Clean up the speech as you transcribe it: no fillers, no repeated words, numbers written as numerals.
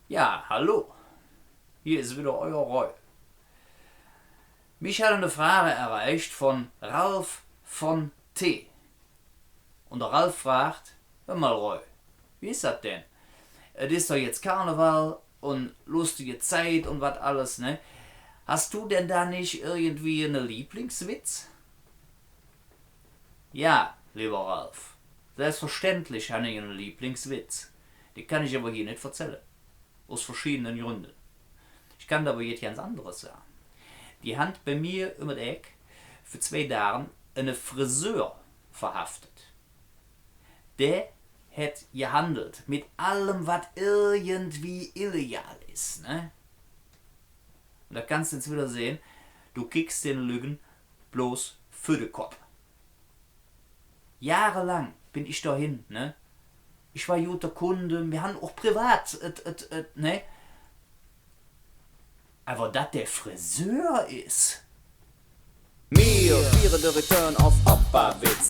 Ja, hallo. Hier ist wieder euer Roy. Mich hat eine Frage erreicht von Ralf von T. Und der Ralf fragt, hör mal Roy, wie ist das denn? Es ist doch jetzt Karneval und lustige Zeit und was alles, ne? Hast du denn da nicht irgendwie einen Lieblingswitz? Ja, lieber Ralf. Selbstverständlich habe ich einen Lieblingswitz. Die kann ich aber hier nicht erzählen. Aus verschiedenen Gründen. Ich kann da aber jetzt ganz anderes sagen. Die Hand bei mir über der Eck für 2 Tage eine Friseur verhaftet. Der hat gehandelt mit allem, was irgendwie illegal ist. Ne? Und da kannst du jetzt wieder sehen, du kickst den Lügen bloß für den Kopf. Jahrelang bin ich dahin, ne? Ich war guter Kunde, wir haben auch privat, ne? Aber dass der Friseur ist. Mir, Ihre The Return of Opa Witz.